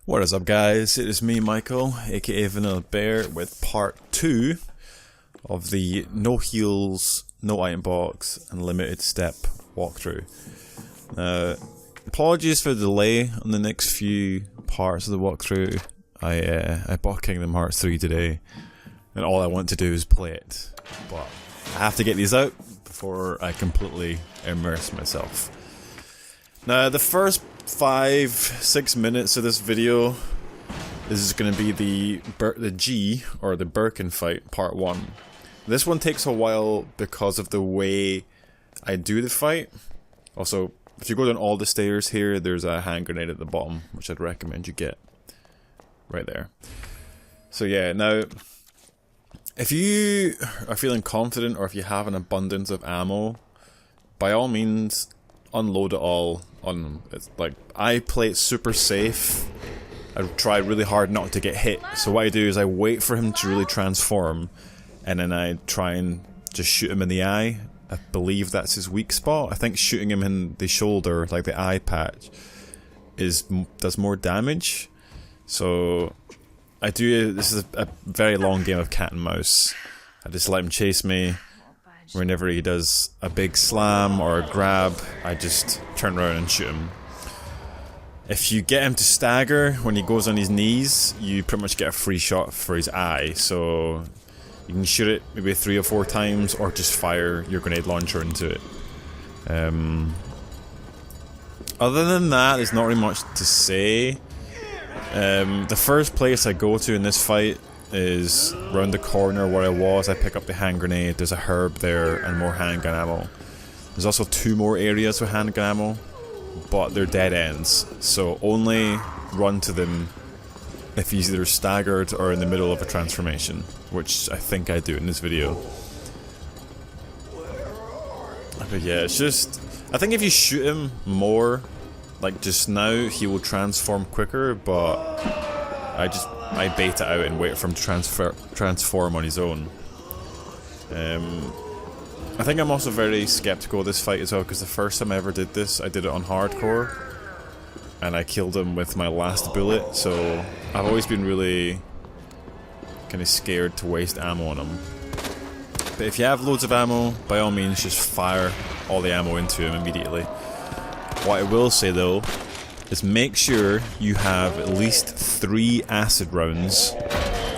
What is up, guys? It is me, Michael, aka Vanilla Bear, with part 2 of the no heals, no item box, and limited step walkthrough. Apologies for the delay on the next few parts of the walkthrough. I bought Kingdom Hearts 3 today, and all I want to do is play it. But I have to get these out before I completely immerse myself. Now, the first 5-6 minutes of this video, this is going to be the G, or the Birkin fight, part 1. This one takes a while because of the way I do the fight. Also, if you go down all the stairs here, there's a hand grenade at the bottom, which I'd recommend you get. Right there. So yeah, now, if you are feeling confident, or if you have an abundance of ammo, by all means, unload it all on them. It's like, I play it super safe. I try really hard not to get hit. So what I do is I wait for him to really transform, and then I try and just shoot him in the eye. I believe that's his weak spot. I think shooting him in the shoulder, like the eye patch, does more damage. So this is a very long game of cat and mouse. I just let him chase me. Whenever he does a big slam or a grab, I just turn around and shoot him. If you get him to stagger when he goes on his knees, you pretty much get a free shot for his eye. So you can shoot it maybe 3 or 4 times, or just fire your grenade launcher into it. Other than that, there's not really much to say. The first place I go to in this fight is round the corner where I was. I pick up the hand grenade, there's a herb there, and more handgun ammo. There's also 2 more areas with handgun ammo, but they're dead ends, so only run to them if he's either staggered or in the middle of a transformation, which I think I do in this video. But yeah, it's just, I think if you shoot him more, like just now, he will transform quicker, but I bait it out and wait for him to transform on his own. I think I'm also very skeptical of this fight as well, because the first time I ever did this, I did it on hardcore, and I killed him with my last bullet, so I've always been really kind of scared to waste ammo on him. But if you have loads of ammo, by all means just fire all the ammo into him immediately. What I will say though, is make sure you have at least 3 acid rounds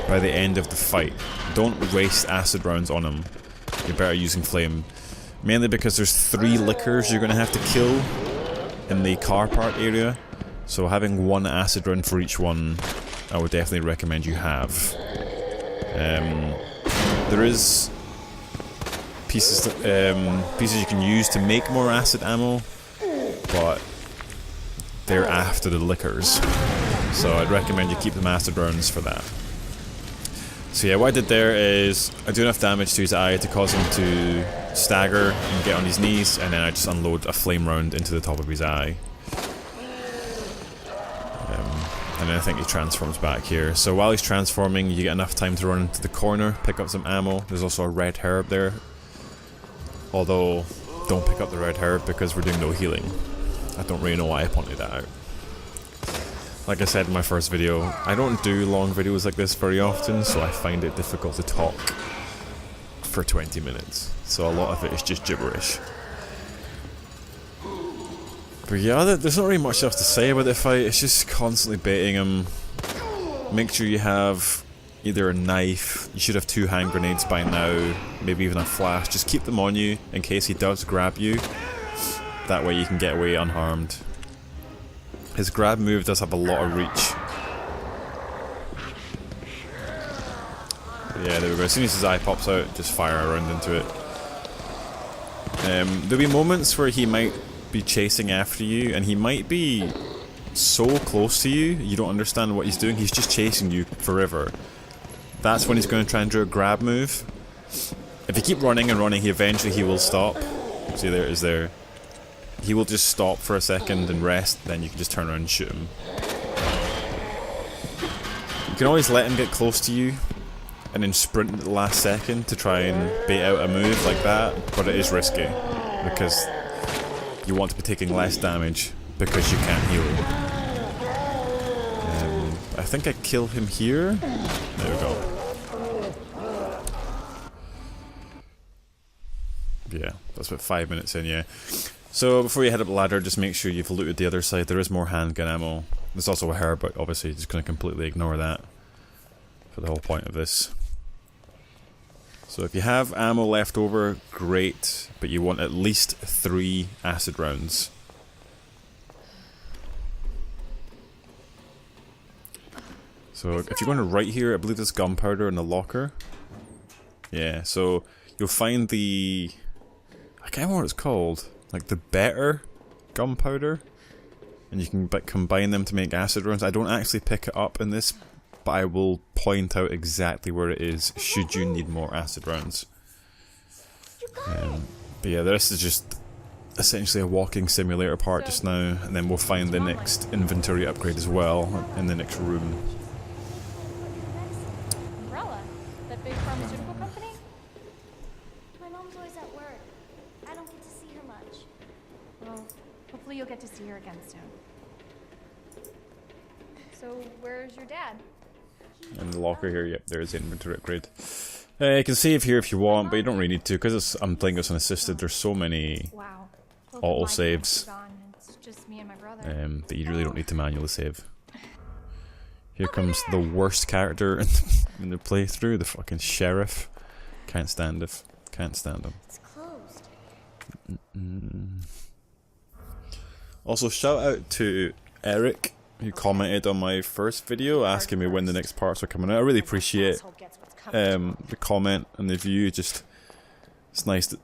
by the end of the fight. Don't waste acid rounds on him. You're better using flame. Mainly because there's 3 lickers you're going to have to kill in the car park area. So having 1 acid round for each one, I would definitely recommend you have. There is pieces you can use to make more acid ammo, but they're after the lickers, so I'd recommend you keep the acid rounds for that. So yeah, what I did there is I do enough damage to his eye to cause him to stagger and get on his knees, and then I just unload a flame round into the top of his eye. And then I think he transforms back here. So while he's transforming, you get enough time to run into the corner, pick up some ammo. There's also a red herb there, although don't pick up the red herb because we're doing no healing. I don't really know why I pointed that out. Like I said in my first video, I don't do long videos like this very often, so I find it difficult to talk for 20 minutes. So a lot of it is just gibberish. But yeah, there's not really much else to say about the fight. It's just constantly baiting him. Make sure you have either a knife, you should have 2 hand grenades by now, maybe even a flash. Just keep them on you in case he does grab you. That way you can get away unharmed. His grab move does have a lot of reach. Yeah, there we go. As soon as his eye pops out, just fire a round into it. There'll be moments where he might be chasing after you, and he might be so close to you, you don't understand what he's doing. He's just chasing you forever. That's when he's going to try and do a grab move. If you keep running and running, eventually he will stop. See, there it is there. He will just stop for a second and rest, then you can just turn around and shoot him. You can always let him get close to you and then sprint at the last second to try and bait out a move like that, but it is risky because you want to be taking less damage because you can't heal. I think I kill him here. There we go. Yeah, that's about 5 minutes in, yeah. So before you head up the ladder, just make sure you've looted the other side. There is more handgun ammo. There's also a herb, but obviously you're just going to completely ignore that for the whole point of this. So if you have ammo left over, great, but you want at least 3 acid rounds. So if you're going to right here, I believe there's gunpowder in the locker. Yeah, so you'll find the... I can't remember what it's called. Like the better gunpowder. And you can combine them to make acid rounds. I don't actually pick it up in this, but I will point out exactly where it is should you need more acid rounds. But yeah, this is just essentially a walking simulator part just now, and then we'll find the next inventory upgrade as well in the next room. Umbrella? That big pharmaceutical company? My mom's always at work. I don't get to see her much. Well, hopefully you'll get to see her again soon. So, where's your dad? In the locker here, yep, there's the inventory upgrade. You can save here if you want, but you don't really need to, because I'm playing this unassisted. There's so many Wow. auto saves It's just me and my brother. that you really don't need to manually save. Here comes the worst character in the playthrough, the fucking sheriff. Can't stand him. Can't stand him. It's closed. Also, shout out to Eric, who commented on my first video asking me when the next parts are coming out. I really appreciate the comment and the view. Just, it's nice that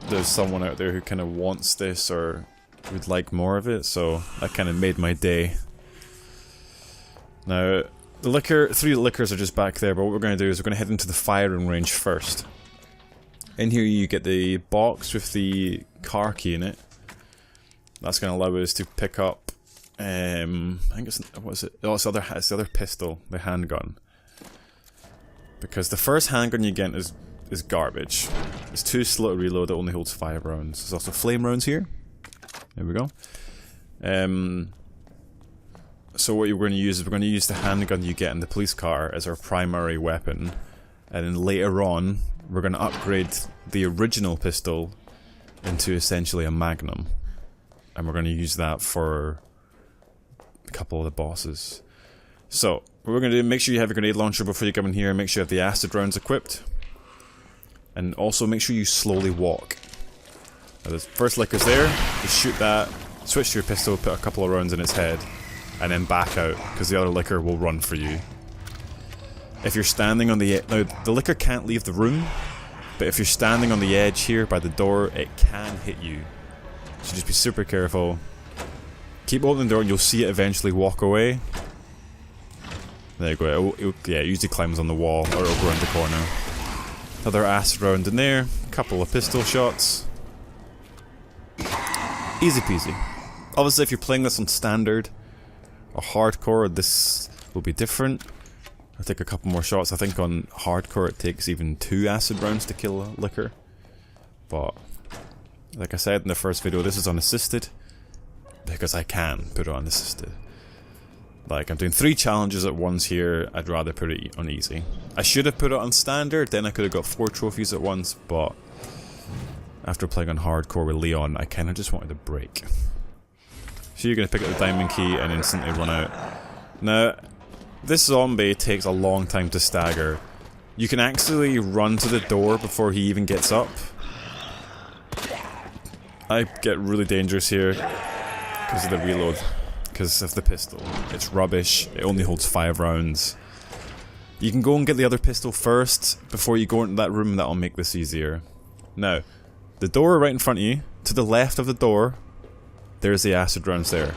there's someone out there who kind of wants this or would like more of it, so that kind of made my day. Now, the 3 liquors are just back there, but what we're going to do is we're going to head into the firing range first. In here you get the box with the car key in it. That's going to allow us to pick up, I think it's, what is it? Oh, it's the other pistol, the handgun. Because the first handgun you get is garbage. It's too slow to reload, it only holds 5 rounds. There's also flame rounds here. There we go. So what we're going to use is we're going to use the handgun you get in the police car as our primary weapon. And then later on, we're going to upgrade the original pistol into essentially a magnum. And we're going to use that for a couple of the bosses. So, what we're going to do, make sure you have a grenade launcher before you come in here, make sure you have the acid rounds equipped. And also make sure you slowly walk. Now the first liquor's there, just shoot that, switch to your pistol, put a couple of rounds in its head, and then back out, because the other liquor will run for you. If you're standing on the now the liquor can't leave the room, but if you're standing on the edge here by the door, it can hit you. So just be super careful. Keep opening the door and you'll see it eventually walk away. There you go, yeah, it usually climbs on the wall or it'll go around the corner. Another acid round in there, a couple of pistol shots. Easy peasy. Obviously if you're playing this on standard or hardcore, this will be different. I'll take a couple more shots. I think on hardcore it takes even 2 acid rounds to kill a liquor. But, like I said in the first video, this is unassisted. Because I can put it on assisted. Like, I'm doing 3 challenges at once here, I'd rather put it on easy. I should have put it on standard, then I could have got 4 trophies at once, but after playing on hardcore with Leon, I kinda just wanted a break. So you're gonna pick up the diamond key and instantly run out. Now, this zombie takes a long time to stagger. You can actually run to the door before he even gets up. I get really dangerous here because of the reload. Because of the pistol. It's rubbish, it only holds 5 rounds. You can go and get the other pistol first before you go into that room, that'll make this easier. Now, the door right in front of you, to the left of the door, there's the acid rounds there.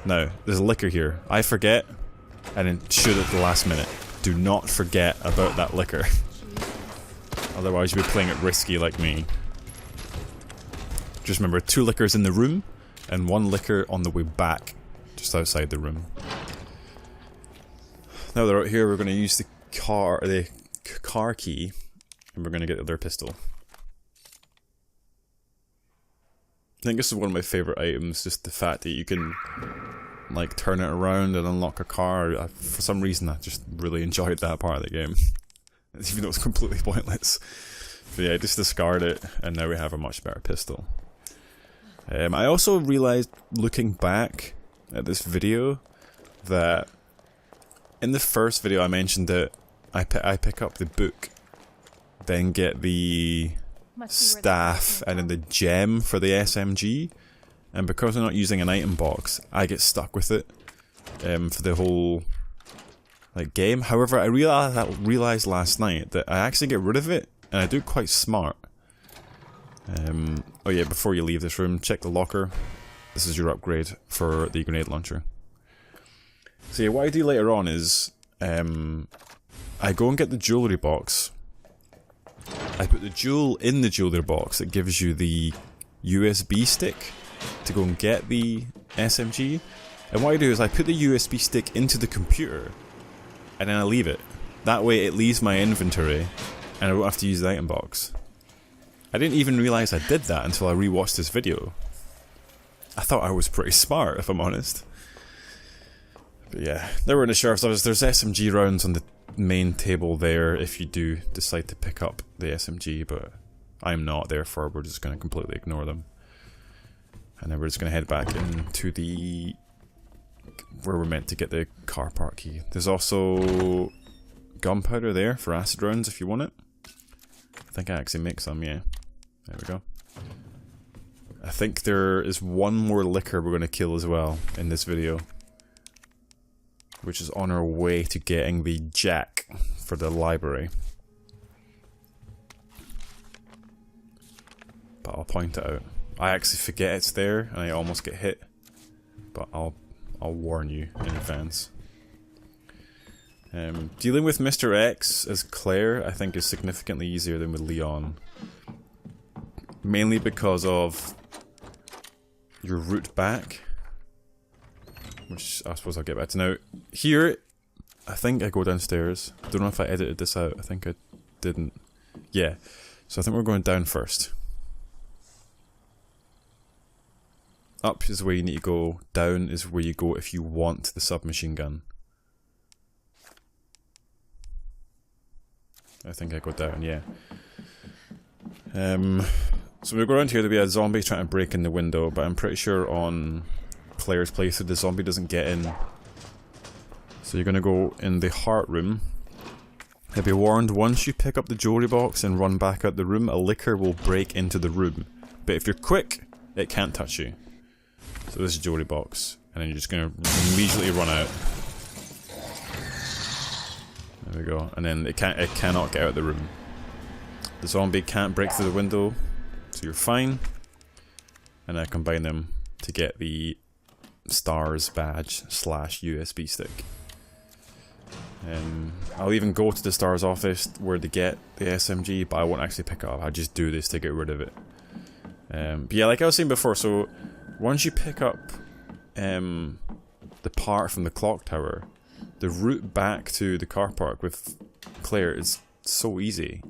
Now, there's a liquor here. I forget, and then shoot at the last minute. Do not forget about that liquor. Otherwise you'll be playing it risky like me. Just remember, 2 liquors in the room, and 1 liquor on the way back. Just outside the room. Now they're out here, we're going to use the car key, and we're going to get their pistol. I think this is one of my favourite items, just the fact that you can like turn it around and unlock a car. For some reason, I just really enjoyed that part of the game, even though it's completely pointless. But yeah, just discard it, and now we have a much better pistol. I also realised, looking back at this video, that in the first video I mentioned that I pick up the book, then get the staff and then the gem for the SMG, and because I'm not using an item box, I get stuck with it for the whole like game. However, I realized last night that I actually get rid of it, and I do quite smart. Oh yeah, before you leave this room, check the locker. This is your upgrade for the grenade launcher. So yeah, what I do later on is I go and get the jewellery box. I put the jewel in the jewellery box that gives you the USB stick to go and get the SMG. And what I do is I put the USB stick into the computer and then I leave it. That way it leaves my inventory and I don't have to use the item box. I didn't even realise I did that until I rewatched this video. I thought I was pretty smart, if I'm honest. But yeah, there were in the sheriff's office. There's SMG rounds on the main table there if you do decide to pick up the SMG, but I'm not, therefore we're just going to completely ignore them. And then we're just going to head back into the... where we're meant to get the car park key. There's also gunpowder there for acid rounds if you want it. I think I actually make some, yeah. There we go. I think there is one more liquor we're going to kill as well in this video, which is on our way to getting the jack for the library. But I'll point it out. I actually forget it's there and I almost get hit, but I'll warn you in advance. Dealing with Mr. X as Claire, I think, is significantly easier than with Leon. Mainly because of your route back, which I suppose I'll get back to now. Here, I think I go downstairs. I don't know if I edited this out. I think I didn't. Yeah, so I think we're going down first. Up is where you need to go. Down is where you go if you want the submachine gun. I think I go down, yeah. So we go around here, there'll be a zombie trying to break in the window, but I'm pretty sure on Claire's playthrough the zombie doesn't get in. So you're gonna go in the heart room. You'll be warned, once you pick up the jewellery box and run back out the room, a licker will break into the room. But if you're quick, it can't touch you. So this is jewellery box, and then you're just gonna immediately run out. There we go, and then it cannot get out of the room. The zombie can't break through the window, so you're fine. And I combine them to get the STARS badge / USB stick. I'll even go to the STARS office where they get the SMG, but I won't actually pick it up. I just do this to get rid of it. But yeah, like I was saying before, so once you pick up the part from the clock tower, the route back to the car park with Claire is so easy,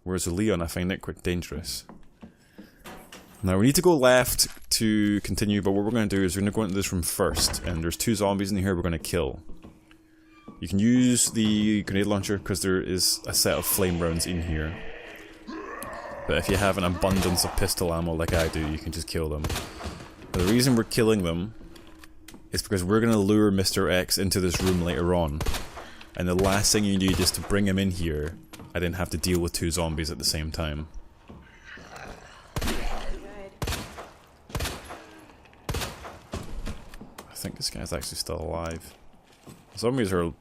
whereas with Leon I find it quite dangerous. Now we need to go left to continue, but what we're going to do is we're going to go into this room first, and there's 2 zombies in here we're going to kill. You can use the grenade launcher because there is a set of flame rounds in here. But if you have an abundance of pistol ammo like I do, you can just kill them. But the reason we're killing them is because we're going to lure Mr. X into this room later on. And the last thing you need is to bring him in here and then have to deal with 2 zombies at the same time. I think this guy's actually still alive. Zombies are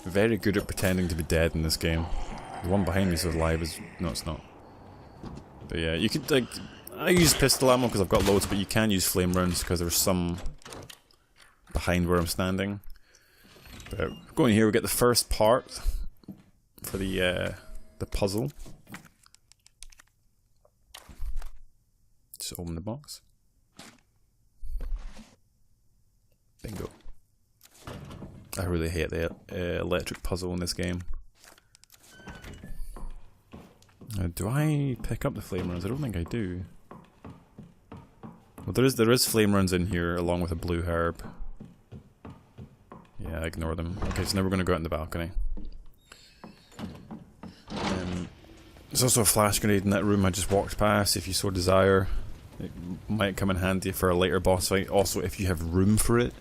very good at pretending to be dead in this game. The one behind me is alive. No, it's not. But yeah, you could, like, I use pistol ammo because I've got loads, but you can use flame rounds because there's some behind where I'm standing. But going here, we get the first part for the puzzle. Just open the box. Bingo. I really hate the electric puzzle in this game. Do I pick up the flame runs? I don't think I do. Well, there is flame runs in here along with a blue herb. ignore them. Okay, so now we're going to go out on the balcony. There's also a flash grenade in that room I just walked past, if you so desire. It might come in handy for a later boss fight, also if you have room for it.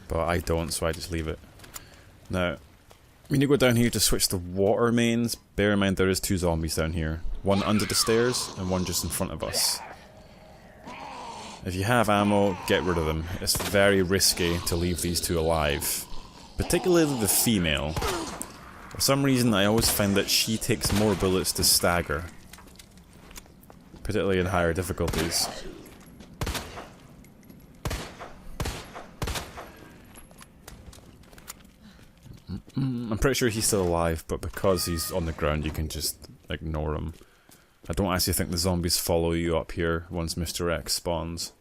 But I don't, so I just leave it. Now, when you go down here to switch the water mains, bear in mind there is 2 zombies down here. One under the stairs, and one just in front of us. If you have ammo, get rid of them. It's very risky to leave these 2 alive. Particularly the female. For some reason, I always find that she takes more bullets to stagger. Particularly in higher difficulties. I'm pretty sure he's still alive, but because he's on the ground, you can just ignore him. I don't actually think the zombies follow you up here once Mr. X spawns.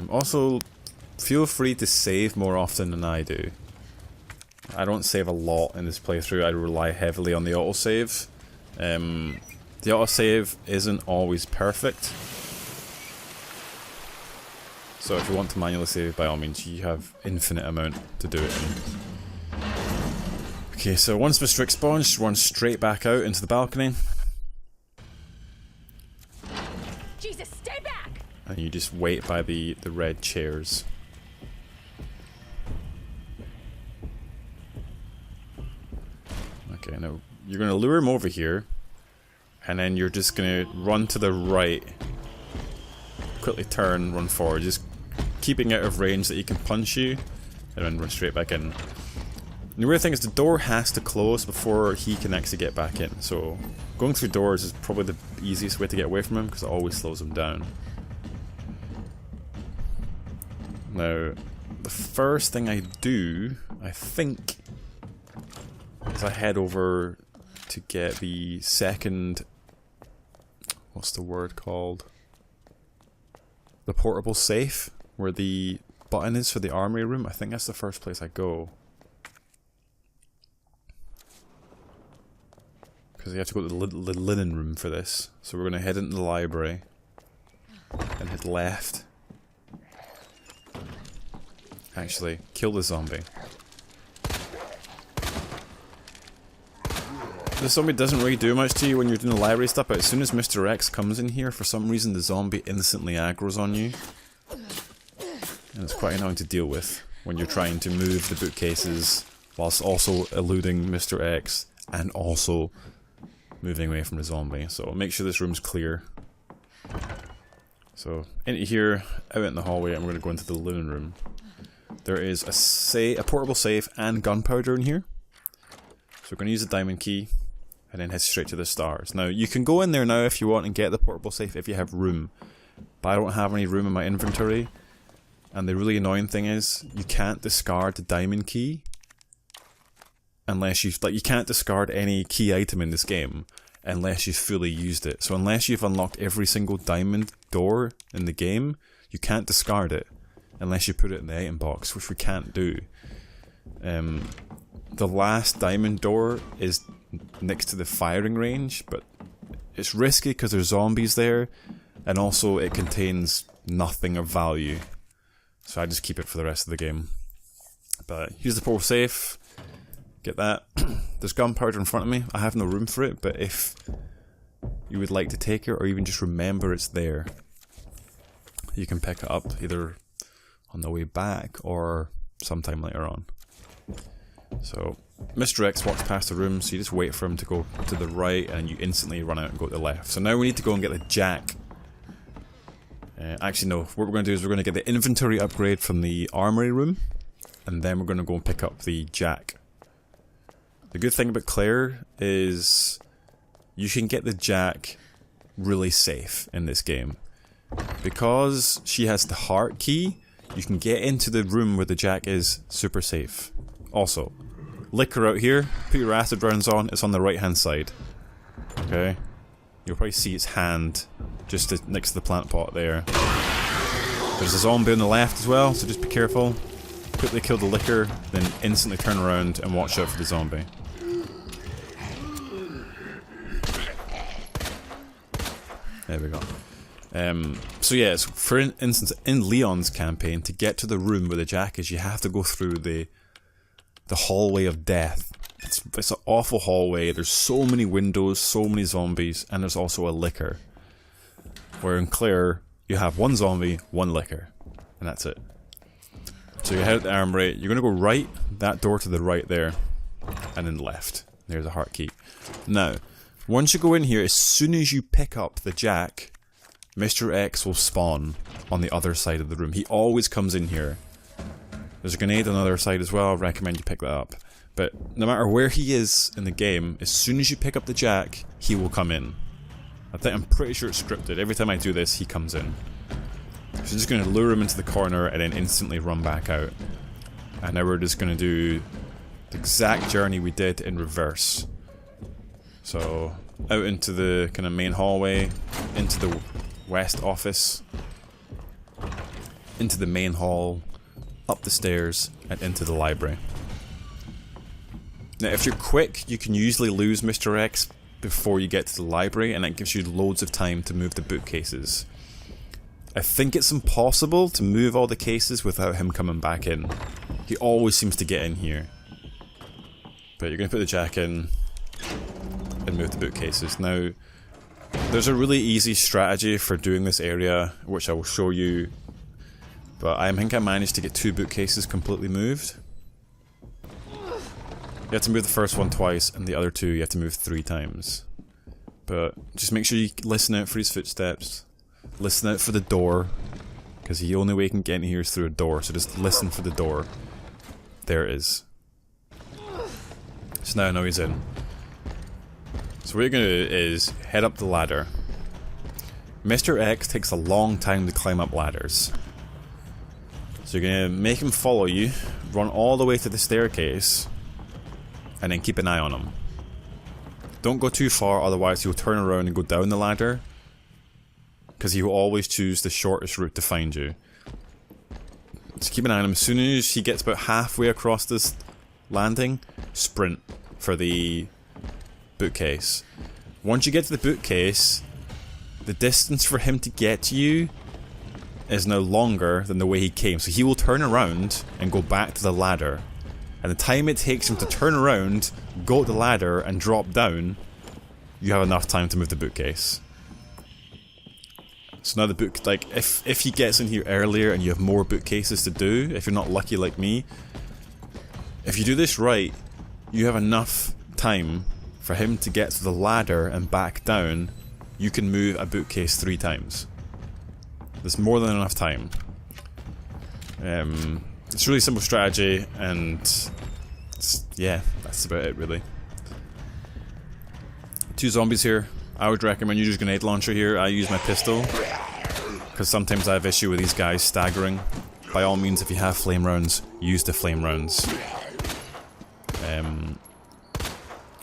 Also, feel free to save more often than I do. I don't save a lot in this playthrough, I rely heavily on the autosave. The autosave isn't always perfect. So if you want to manually save, by all means, you have infinite amount to do it in. Okay, so once Mr. X spawns, just run straight back out into the balcony. Jesus, stay back! And you just wait by the red chairs. Okay, now you're going to lure him over here, and then you're just going to run to the right, quickly turn, run forward, just keeping out of range that he can punch you, and then run straight back in. And the weird thing is the door has to close before he can actually get back in, so going through doors is probably the easiest way to get away from him, because it always slows him down. Now, the first thing I do, I think, is I head over to get the second, what's the word called? The portable safe, where the button is for the armory room. I think that's the first place I go. Because you have to go to the linen room for this. So we're going to head into the library and head left. Actually, kill the zombie. This zombie doesn't really do much to you when you're doing the library stuff, but as soon as Mr. X comes in here, for some reason the zombie instantly aggro's on you. And it's quite annoying to deal with when you're trying to move the bookcases whilst also eluding Mr. X and also moving away from the zombie. So make sure this room's clear. So into here, out in the hallway, and we're going to go into the linen room. There is a portable safe and gunpowder in here. So we're going to use the diamond key and then head straight to the stars. Now you can go in there now if you want and get the portable safe if you have room. But I don't have any room in my inventory. And the really annoying thing is, you can't discard the diamond key unless you've, you can't discard any key item in this game unless you've fully used it. So unless you've unlocked every single diamond door in the game, you can't discard it unless you put it in the item box, which we can't do. The last diamond door is next to the firing range, but it's risky because there's zombies there, and also it contains nothing of value. So I just keep it for the rest of the game. But here's the portable safe. Get that. There's gunpowder in front of me. I have no room for it, but if you would like to take it, or even just remember it's there, you can pick it up either on the way back or sometime later on. So Mr. X walks past the room, so you just wait for him to go to the right and you instantly run out and go to the left. So now we need to go and get the jack. Actually no, what we're going to do is we're going to get the inventory upgrade from the armory room, and then we're going to go and pick up the jack. The good thing about Claire is you can get the jack really safe in this game. Because she has the heart key, you can get into the room where the jack is super safe. Also, liquor out here, put your acid rounds on, it's on the right hand side. Okay? You'll probably see its hand just next to the plant pot there. There's a zombie on the left as well, so just be careful. Quickly kill the liquor, then instantly turn around and watch out for the zombie. There we go. So yeah, so for instance, in Leon's campaign, to get to the room where the Jack is, you have to go through the hallway of death. It's an awful hallway. There's so many windows, so many zombies, and there's also a liquor. Where in Claire, you have one zombie, one liquor, and that's it. So you head at the armory, you're gonna go right, that door to the right there, and then left. There's a heart key. Now, once you go in here, as soon as you pick up the Jack, Mr. X will spawn on the other side of the room. He always comes in here. There's a grenade on the other side as well, I recommend you pick that up. But no matter where he is in the game, as soon as you pick up the Jack, he will come in. I'm pretty sure it's scripted. Every time I do this, he comes in. So I'm just going to lure him into the corner and then instantly run back out. And now we're just going to do the exact journey we did in reverse. So, out into the kind of main hallway, into the west office, into the main hall, up the stairs, and into the library. Now, if you're quick, you can usually lose Mr. X before you get to the library, and that gives you loads of time to move the bookcases. I think it's impossible to move all the cases without him coming back in. He always seems to get in here. But you're going to put the Jack in and move the bookcases. Now, there's a really easy strategy for doing this area, which I will show you. But I think I managed to get 2 bookcases completely moved. You have to move the first one twice, and the other 2 you have to move 3 times. But just make sure you listen out for his footsteps. Listen out for the door, because the only way you can get in here is through a door, so just listen for the door. There it is. So now I know he's in. So what you're going to do is head up the ladder. Mr. X takes a long time to climb up ladders. So you're going to make him follow you, run all the way to the staircase, and then keep an eye on him. Don't go too far, otherwise he'll turn around and go down the ladder, because he will always choose the shortest route to find you. So keep an eye on him. As soon as he gets about halfway across this landing, sprint for the bookcase. Once you get to the bookcase, the distance for him to get to you is now longer than the way he came. So he will turn around and go back to the ladder. And the time it takes him to turn around, go up the ladder, and drop down, you have enough time to move the bookcase. So now the book, like, if he gets in here earlier and you have more bookcases to do, if you're not lucky like me, if you do this right, you have enough time for him to get to the ladder and back down. You can move a bookcase 3 times. There's more than enough time. It's a really simple strategy, and yeah, that's about it really. 2 zombies here. I would recommend you use a grenade launcher here. I use my pistol, because sometimes I have issue with these guys staggering. By all means, if you have flame rounds, use the flame rounds.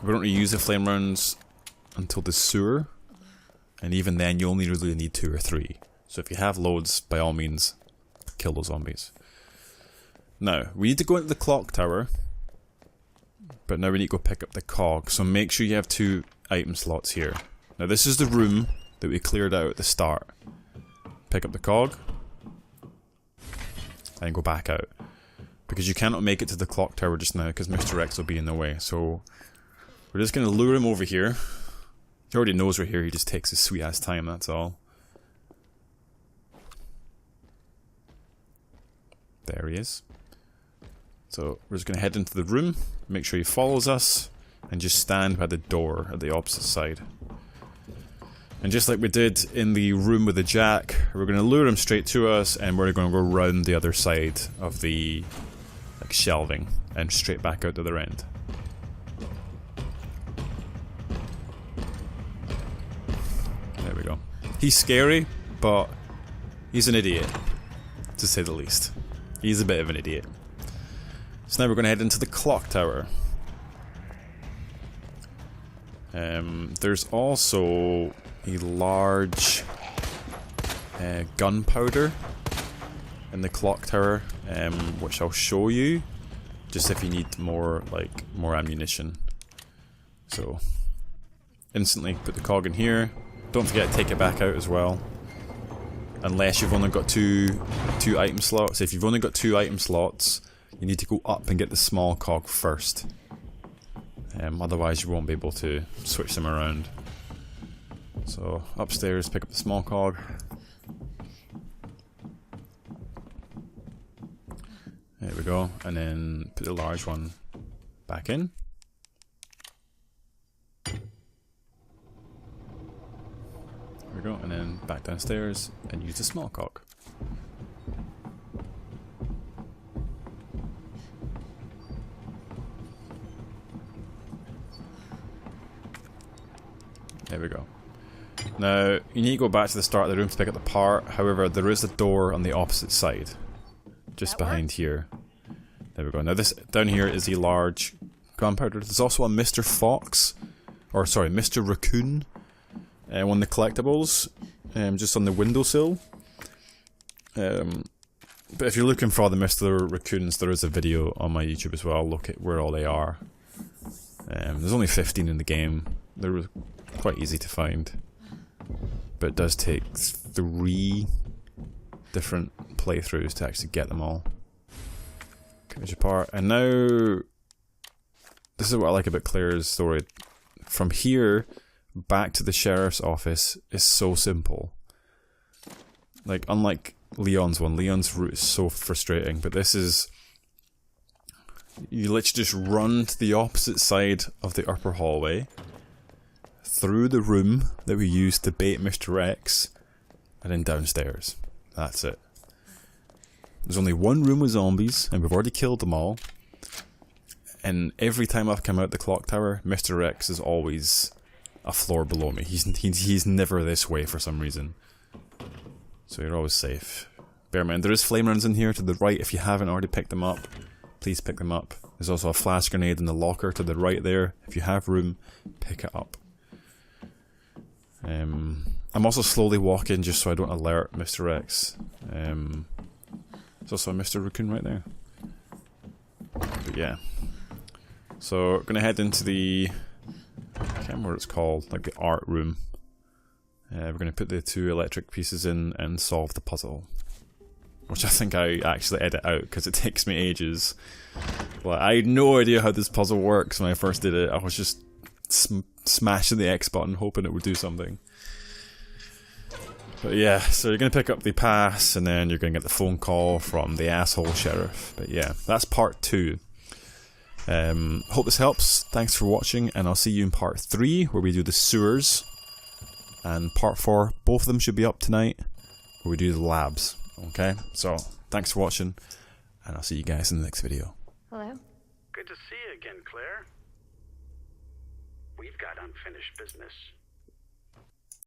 We don't really use the flame rounds until the sewer, and even then you only really need 2 or 3. So if you have loads, by all means, kill those zombies. Now, we need to go into the clock tower, but now we need to go pick up the cog, so make sure you have 2 item slots here. Now this is the room that we cleared out at the start. Pick up the cog, and go back out. Because you cannot make it to the clock tower just now, because Mr. X will be in the way, so we're just going to lure him over here. He already knows we're here, he just takes his sweet ass time, that's all. There he is. So we're just going to head into the room, make sure he follows us, and just stand by the door at the opposite side. And just like we did in the room with the Jack, we're going to lure him straight to us, and we're going to go round the other side of the shelving and straight back out to the other end. There we go. He's scary, but he's an idiot, to say the least. He's a bit of an idiot. So now we're going to head into the clock tower. There's also a large gunpowder in the clock tower, which I'll show you, just if you need more ammunition. So instantly put the cog in here. Don't forget to take it back out as well. unless you've only got two item slots. If you've only got 2 item slots, you need to go up and get the small cog first. Otherwise you won't be able to switch them around. So upstairs, pick up the small cog. There we go, and then put the large one back in. There we go, and then back downstairs and use the small cog. There we go. Now, you need to go back to the start of the room to pick up the part. However, there is a door on the opposite side. Just behind here. There we go. Now this, down here is a large gunpowder. There's also a Mr. Fox, or sorry, Mr. Raccoon. One of the collectibles, just on the windowsill. But if you're looking for all the Mr. Raccoons, there is a video on my YouTube as well. Look at where all they are. There's only 15 in the game. They're quite easy to find. But it does take 3 different playthroughs to actually get them all. There's your part. And now, this is what I like about Claire's story. From here back to the sheriff's office is so simple. Like, unlike Leon's one, Leon's route is so frustrating, but this is, you literally just run to the opposite side of the upper hallway, through the room that we used to bait Mr. X, and then downstairs. That's it. There's only one room with zombies, and we've already killed them all. And every time I've come out the clock tower, Mr. X is always a floor below me. He's never this way for some reason. So you're always safe. Bear in mind, there is flame runs in here to the right. If you haven't already picked them up, please pick them up. There's also a flash grenade in the locker to the right there. If you have room, pick it up. I'm also slowly walking just so I don't alert Mr. X. There's also a Mr. Raccoon right there. But yeah. So, we're gonna head into the, I can't remember what it's called, like the art room. We're gonna put the 2 electric pieces in and solve the puzzle. Which I think I actually edit out because it takes me ages. Like, I had no idea how this puzzle works when I first did it. I was just smashing the X button hoping it would do something. But yeah, so you're going to pick up the pass and then you're going to get the phone call from the asshole sheriff. But yeah, that's part 2. Hope this helps. Thanks for watching, and I'll see you in part 3 where we do the sewers. And part 4, both of them should be up tonight, where we do the labs. Okay, so thanks for watching, and I'll see you guys in the next video. Hello? Good to see you again, Claire. We've got unfinished business.